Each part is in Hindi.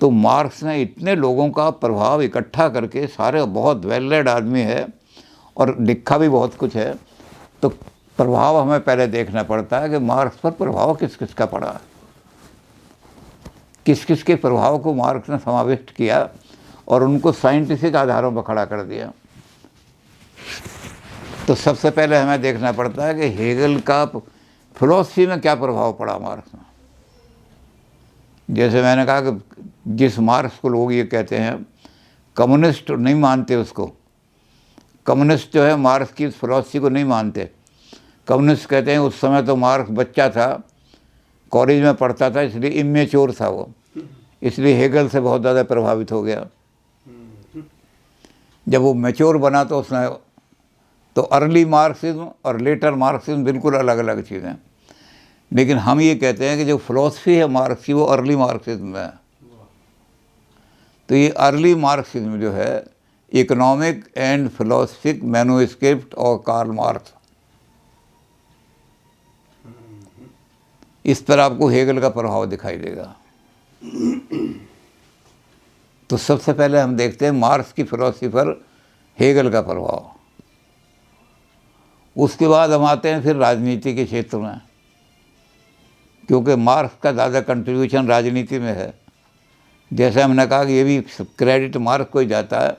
तो मार्क्स ने इतने लोगों का प्रभाव इकट्ठा करके, सारे बहुत वेल रेड आदमी है और लिखा भी बहुत कुछ है, तो प्रभाव हमें पहले देखना पड़ता है कि मार्क्स पर प्रभाव किस किस का पड़ा, किस किस के प्रभाव को मार्क्स ने समाविष्ट किया और उनको साइंटिफिक आधारों पर खड़ा कर दिया। तो सबसे पहले हमें देखना पड़ता है कि हेगल का फिलॉसफी में क्या प्रभाव पड़ा मार्क्स में। जैसे मैंने कहा कि जिस मार्क्स को लोग ये कहते हैं, कम्युनिस्ट नहीं मानते उसको, कम्युनिस्ट जो है मार्क्स की फिलॉसफी को नहीं मानते। कम्युनिस्ट कहते हैं उस समय तो मार्क्स बच्चा था, कॉलेज में पढ़ता था, इसलिए इमेच्योर था वो, इसलिए हेगल से बहुत ज़्यादा प्रभावित हो गया। जब वो मैच्योर बना तो उसने, तो अर्ली मार्क्सिज्म और लेटर मार्क्सिज्म बिल्कुल अलग अलग चीज़ें। लेकिन हम ये कहते हैं कि जो फिलॉसफी है मार्क्स की वो अर्ली मार्क्सिज्म है। तो ये अर्ली मार्क्सिज्म जो है, इकोनॉमिक एंड फिलोसफिक मैन्युस्क्रिप्ट और कार्ल मार्क्स, इस पर आपको हेगल का प्रभाव दिखाई देगा। तो सबसे पहले हम देखते हैं मार्क्स की फिलॉसफी पर हेगल का प्रभाव। उसके बाद हम आते हैं फिर राजनीति के क्षेत्र में, क्योंकि मार्क्स का ज़्यादा कंट्रीब्यूशन राजनीति में है। जैसे हमने कहा कि ये भी क्रेडिट मार्क्स को ही जाता है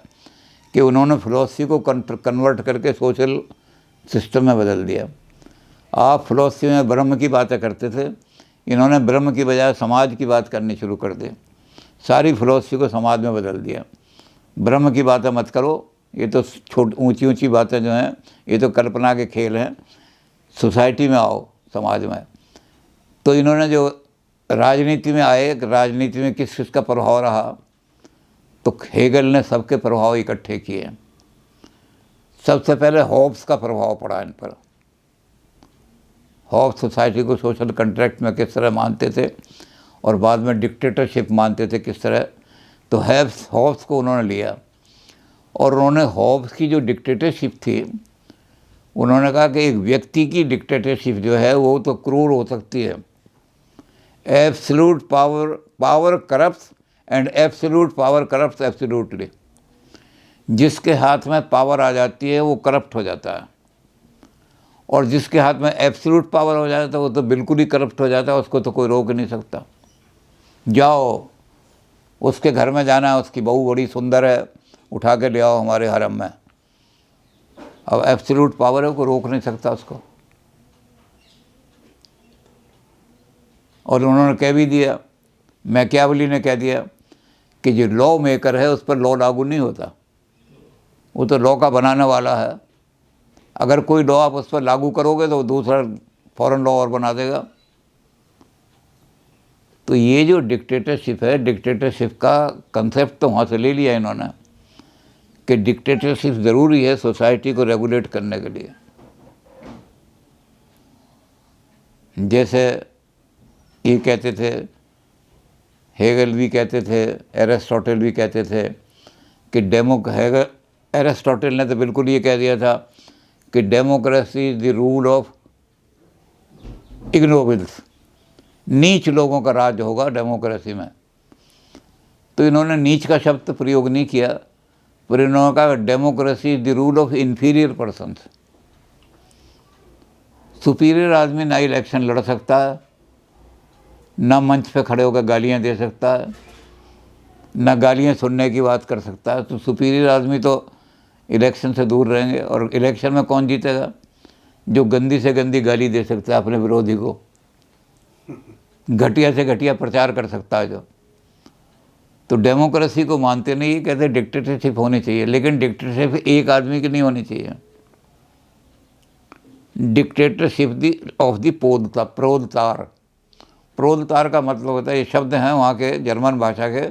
कि उन्होंने फिलॉसफी को कन्वर्ट करके सोशल सिस्टम में बदल दिया। आप फिलॉसफी में ब्रह्म की बातें करते थे, इन्होंने ब्रह्म की बजाय समाज की बात करनी शुरू कर दी, सारी फिलॉसफी को समाज में बदल दिया। ब्रह्म की बातें मत करो, ये तो ऊंची ऊंची बातें जो हैं ये तो कल्पना के खेल हैं, सोसाइटी में आओ, समाज में। तो इन्होंने जो राजनीति में आए, राजनीति में किस किस का प्रभाव रहा, तो हेगल ने सबके प्रभाव इकट्ठे किए। सबसे पहले हॉब्स का प्रभाव पड़ा इन पर। हॉब्स सोसाइटी को सोशल कॉन्ट्रैक्ट में किस तरह मानते थे और बाद में डिक्टेटरशिप मानते थे किस तरह, तो हॉब्स को उन्होंने लिया और उन्होंने हॉब्स की जो डिक्टेटरशिप थी, उन्होंने कहा कि एक व्यक्ति की डिक्टेटरशिप जो है वो तो क्रूर हो सकती है। Absolute power corrupts and absolute power corrupts absolutely. जिसके हाथ में पावर आ जाती है वो करप्ट हो जाता है, और जिसके हाथ में एब्सोल्यूट पावर हो जाता है वो तो बिल्कुल ही करप्ट हो जाता है, उसको तो कोई रोक नहीं सकता। जाओ उसके घर में जाना है, उसकी बहू बड़ी सुंदर है, उठा के ले आओ हमारे हरम में। अब एब्सोल्यूट पावर है, कोई रोक नहीं सकता उसको। और उन्होंने कह भी दिया, मैकियावेली ने कह दिया कि जो लॉ मेकर है उस पर लॉ लागू नहीं होता, वो तो लॉ का बनाने वाला है। अगर कोई लॉ आप उस पर लागू करोगे तो दूसरा फॉरेन लॉ और बना देगा। तो ये जो डिक्टेटरशिप है, डिक्टेटरशिप का कंसेप्ट तो वहाँ से ले लिया इन्होंने कि डिक्टेटरशिप ज़रूरी है सोसाइटी को रेगुलेट करने के लिए। जैसे ये कहते थे, हेगल भी कहते थे, एरिस्टोटल भी कहते थे कि एरिस्टोटल ने तो बिल्कुल ये कह दिया था कि democracy is the rule of ignobles, नीच लोगों का राज होगा डेमोक्रेसी में। तो इन्होंने नीच का शब्द प्रयोग नहीं किया, पर इन्होंने कहा democracy is the rule of inferior persons. Superior आदमी ना इलेक्शन लड़ सकता है, ना मंच पे खड़े होकर गालियाँ दे सकता है, ना गालियाँ सुनने की बात कर सकता है। तो सुपीरियर आदमी तो इलेक्शन से दूर रहेंगे। और इलेक्शन में कौन जीतेगा? जो गंदी से गंदी गाली दे सकता है अपने विरोधी को, घटिया से घटिया प्रचार कर सकता है जो। तो डेमोक्रेसी को मानते नहीं, कहते डिक्टेटरशिप होनी चाहिए, लेकिन डिक्टेटरशिप एक आदमी की नहीं होनी चाहिए। Dictatorship of the proletariat. Proletariat का मतलब होता है, ये शब्द हैं वहाँ के जर्मन भाषा के।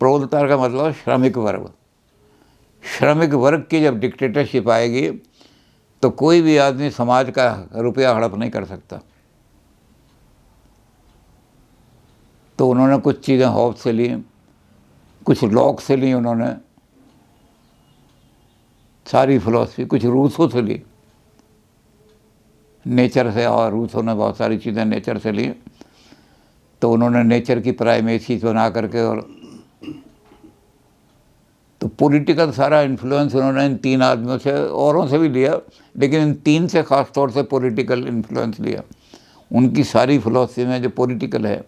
प्रोलतार का मतलब श्रमिक वर्ग। श्रमिक वर्ग की जब डिक्टेटरशिप आएगी तो कोई भी आदमी समाज का रुपया हड़प नहीं कर सकता। तो उन्होंने कुछ चीज़ें हॉब्स से ली, कुछ लॉक से ली उन्होंने, सारी फिलॉसफी, कुछ रूसो से ली, नेचर से, और रूसो ने बहुत सारी चीज़ें नेचर से ली। तो उन्होंने नेचर की प्राइमेसी बना करके और पॉलिटिकल सारा इन्फ्लुएंस उन्होंने इन 3 आदमियों से, औरों से भी लिया, लेकिन इन 3 से ख़ास तौर से पॉलिटिकल इन्फ्लुएंस लिया। उनकी सारी फिलॉसफी में जो पॉलिटिकल है।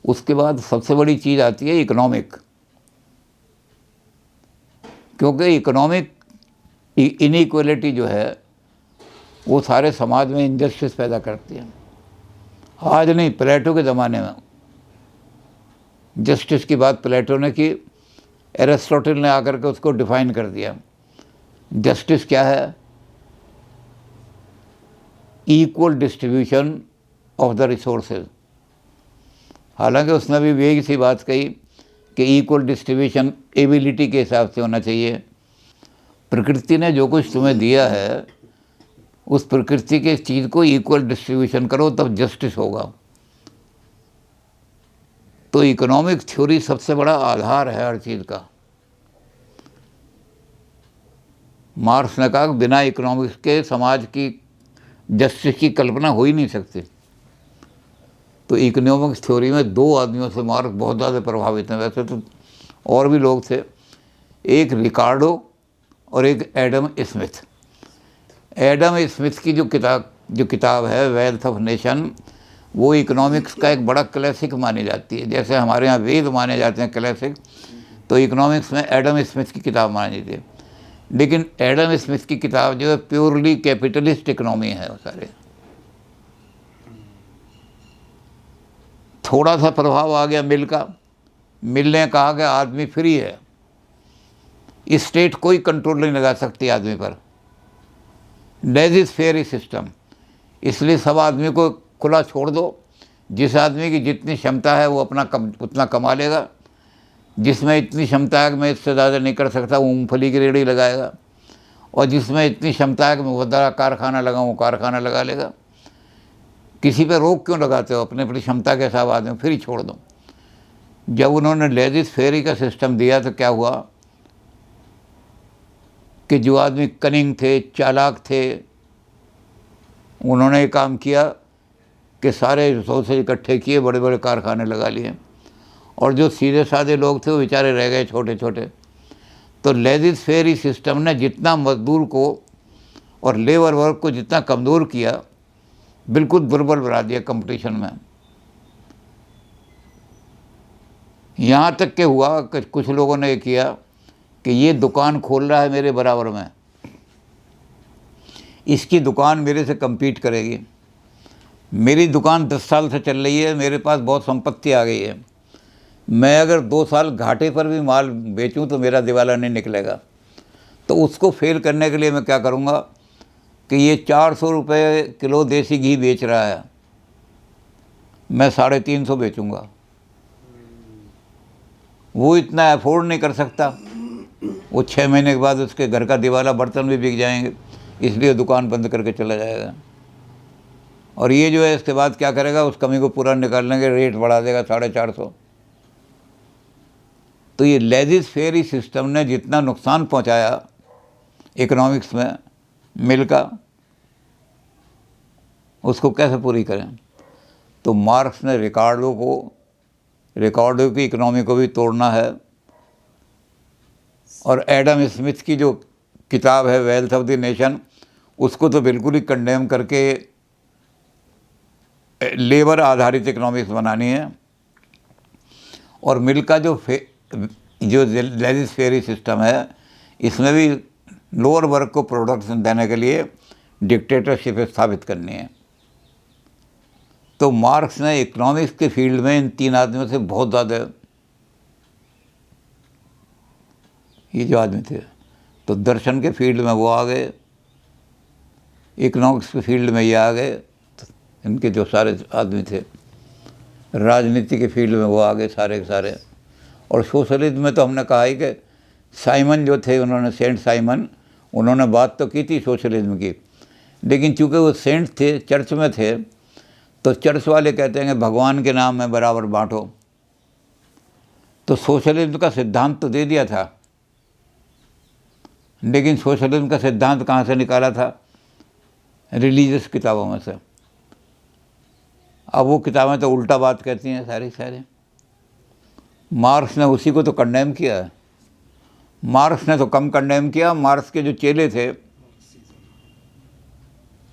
उसके बाद सबसे बड़ी चीज़ आती है इकोनॉमिक, क्योंकि इकोनॉमिक इनइक्वालिटी जो है वो सारे समाज में इनजस्टिस पैदा करती है। आज नहीं, प्लेटो के ज़माने में जस्टिस की बात प्लेटो ने की, एरिस्टोटल ने आकर के उसको डिफाइन कर दिया। जस्टिस क्या है? Equal distribution of the resources. हालांकि उसने भी यही सी बात कही कि इक्वल डिस्ट्रीब्यूशन एबिलिटी के हिसाब से होना चाहिए। प्रकृति ने जो कुछ तुम्हें दिया है उस प्रकृति के चीज़ को इक्वल डिस्ट्रीब्यूशन करो, तब जस्टिस होगा। तो इकोनॉमिक थ्योरी सबसे बड़ा आधार है हर चीज़ का। मार्क्स ने कहा बिना इकोनॉमिक्स के समाज की जस्टिस की कल्पना हो ही नहीं सकती। तो इकोनॉमिक्स थ्योरी में 2 आदमियों से मार्क्स बहुत ज़्यादा प्रभावित हैं। वैसे तो और भी लोग थे, एक रिकार्डो और एक एडम स्मिथ। एडम स्मिथ की जो किताब है वेल्थ ऑफ नेशन, वो इकोनॉमिक्स का एक बड़ा क्लासिक मानी जाती है। जैसे हमारे यहाँ वेद माने जाते हैं क्लासिक, तो इकोनॉमिक्स में एडम स्मिथ की किताब मानी जाती है। लेकिन एडम स्मिथ की किताब जो है प्योरली कैपिटलिस्ट इकोनॉमी है। वो सारे थोड़ा सा प्रभाव आ गया मिल का। मिल ने कहा कि आदमी फ्री है, स्टेट कोई कंट्रोल नहीं लगा सकती आदमी पर, लेजिस फेयर सिस्टम, इसलिए सब आदमी को खुला छोड़ दो। जिस आदमी की जितनी क्षमता है वो उतना कमा लेगा। जिसमें इतनी क्षमता है कि मैं इससे ज़्यादा नहीं कर सकता, वो मूँगफली की रेहड़ी लगाएगा। और जिसमें इतनी क्षमता है कि मैं बड़ा कारखाना लगाऊँ, वो कारखाना लगा लेगा। किसी पे रोक क्यों लगाते हो? अपने अपनी क्षमता के हिसाब आदमी फिर ही छोड़ दो। जब उन्होंने लेजिस फेयर का सिस्टम दिया तो क्या हुआ कि जो आदमी कनिंग थे, चालाक थे, उन्होंने काम किया कि सारे रिसोर्सेज इकट्ठे किए, बड़े बड़े कारखाने लगा लिए। और जो सीधे साधे लोग थे वो बेचारे रह गए छोटे छोटे। तो लेजिस फेयर सिस्टम ने जितना मजदूर को और लेबर वर्क को जितना कमज़ोर किया, बिल्कुल दुर्बल बना दिया कंपटीशन में। यहाँ तक के हुआ कि कुछ लोगों ने किया कि ये दुकान खोल रहा है मेरे बराबर में, इसकी दुकान मेरे से compete करेगी। मेरी दुकान 10 साल से चल रही है, मेरे पास बहुत संपत्ति आ गई है, मैं अगर 2 साल घाटे पर भी माल बेचूं तो मेरा दिवाला नहीं निकलेगा। तो उसको फेल करने के लिए मैं क्या करूंगा कि ये 400 रुपये किलो देसी घी बेच रहा है, मैं 350 बेचूंगा। वो इतना अफोर्ड नहीं कर सकता, वो 6 महीने के बाद उसके घर का दिवाला बर्तन भी बिक जाएंगे, इसलिए दुकान बंद करके चला जाएगा। और ये जो है इसके बाद क्या करेगा, उस कमी को पूरा निकालने के रेट बढ़ा देगा 450। तो ये लेजिस फेयर सिस्टम ने जितना नुकसान पहुंचाया इकोनॉमिक्स में मिल का, उसको कैसे पूरी करें? तो मार्क्स ने रिकार्डो की इकोनॉमी को भी तोड़ना है। और एडम स्मिथ की जो किताब है वेल्थ ऑफ द नेशन, उसको तो बिल्कुल ही कंडेम करके लेबर आधारित इकोनॉमिक्स बनानी है। और मिल का जो लेजिस फेयर सिस्टम है, इसमें भी लोअर वर्ग को प्रोडक्शन देने के लिए डिक्टेटरशिप स्थापित करनी है। तो मार्क्स ने इकोनॉमिक्स के फील्ड में इन 3 आदमियों से बहुत ज़्यादा, ये जो आदमी थे, तो दर्शन के फील्ड में वो आ गए, इकोनॉमिक्स के फील्ड में ये आ गए, तो इनके जो सारे आदमी थे, राजनीति के फील्ड में वो आ गए सारे के सारे। और सोशलिज्म में तो हमने कहा ही कि साइमन जो थे, उन्होंने सेंट साइमन, उन्होंने बात तो की थी सोशलिज्म की, लेकिन चूँकि वो सेंट थे, चर्च में थे, तो चर्च वाले कहते हैं कि भगवान के नाम में बराबर बांटो। तो सोशलिज्म का सिद्धांत तो दे दिया था, लेकिन सोशलिज्म का सिद्धांत कहाँ से निकाला था? रिलीजियस किताबों में से। अब वो किताबें तो उल्टा बात कहती हैं सारी। मार्क्स ने उसी को तो कंडेम किया है। मार्क्स ने तो कम कंडेम किया, मार्क्स के जो चेले थे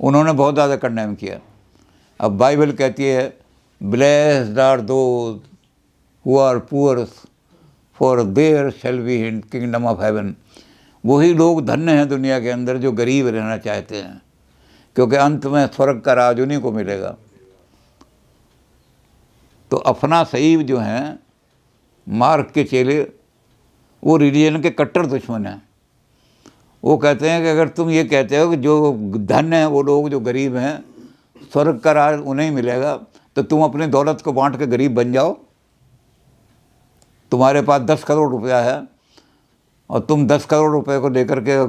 उन्होंने बहुत ज़्यादा कंडेम किया। अब बाइबल कहती है blessed are those who are poor for their shall be in kingdom of heaven. वही लोग धन्य हैं दुनिया के अंदर जो गरीब रहना चाहते हैं, क्योंकि अंत में स्वर्ग का राज उन्हीं को मिलेगा। तो अपना सही जो हैं मार्क के चेले वो रिलीजन के कट्टर दुश्मन हैं। वो कहते हैं कि अगर तुम ये कहते हो कि जो धन्य हैं वो लोग जो गरीब हैं स्वर्ग का राज उन्हें ही मिलेगा, तो तुम अपनी दौलत को बांट के गरीब बन जाओ। तुम्हारे पास 10 करोड़ रुपया है और तुम 10 करोड़ रुपए को लेकर के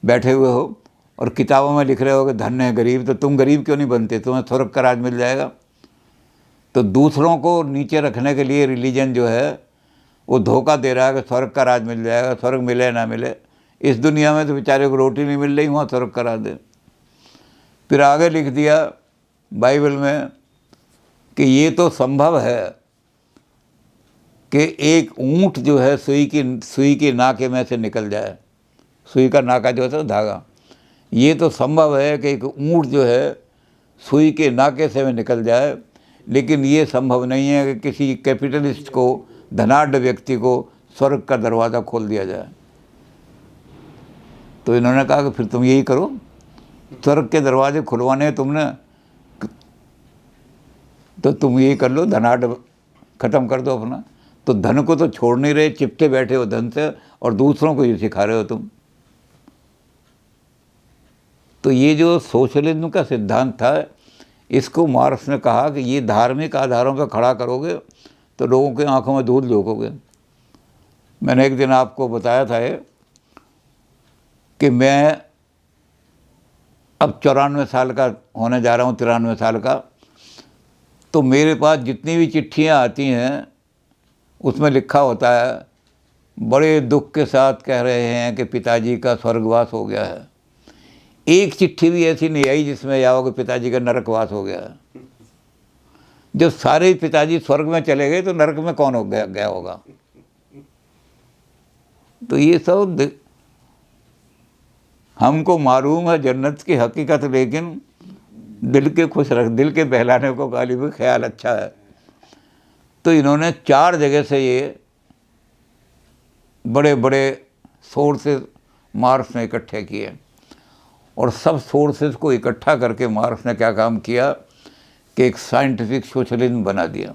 बैठे हुए हो और किताबों में लिख रहे हो कि धन्य है गरीब, तो तुम गरीब क्यों नहीं बनते? तुम्हें स्वर्ग का राज मिल जाएगा। तो दूसरों को नीचे रखने के लिए रिलीजन जो है वो धोखा दे रहा है कि स्वर्ग का राज मिल जाएगा। स्वर्ग मिले ना मिले, इस दुनिया में तो बेचारे को रोटी नहीं मिल रही, वहाँ स्वर्ग करा दे। फिर आगे लिख दिया बाइबल में कि ये तो संभव है कि एक ऊँट जो है सुई की नाके में से निकल जाए। सुई का नाका जो है धागा, ये तो संभव है कि एक ऊँट जो है सुई के नाके से में निकल जाए, लेकिन ये संभव नहीं है कि किसी कैपिटलिस्ट को, धनाढ़ व्यक्ति को स्वर्ग का दरवाज़ा खोल दिया जाए। तो इन्होंने कहा कि फिर तुम यही करो, स्वर्ग के दरवाजे खुलवाने तुमने, तो तुम यही कर लो, धनाढ़ ख़त्म कर दो अपना। तो धन को तो छोड़ नहीं रहे, चिपटे बैठे हो धन से, और दूसरों को ये सिखा रहे हो तुम। तो ये जो सोशलिज्म का सिद्धांत था, इसको मार्क्स ने कहा कि ये धार्मिक आधारों पर खड़ा करोगे तो लोगों की आंखों में धूल झोंकोगे। मैंने एक दिन आपको बताया था कि मैं अब 94 साल का होने जा रहा हूँ, 93 साल का। तो मेरे पास जितनी भी चिट्ठियाँ आती हैं उसमें लिखा होता है बड़े दुख के साथ कह रहे हैं कि पिताजी का स्वर्गवास हो गया है। एक चिट्ठी भी ऐसी नहीं आई जिसमें यह हो कि पिताजी का नरकवास हो गया है। जब सारे पिताजी स्वर्ग में चले गए तो नरक में कौन हो गया होगा? तो ये सब हमको मालूम है जन्नत की हकीकत, लेकिन दिल के बहलाने को गालिब ख्याल अच्छा है। तो इन्होंने 4 जगह से ये बड़े बड़े सोर्सेज मार्क्स ने इकट्ठे किए, और सब सोर्सेज को इकट्ठा करके मार्क्स ने क्या काम किया कि एक साइंटिफिक सोशलिज्म बना दिया।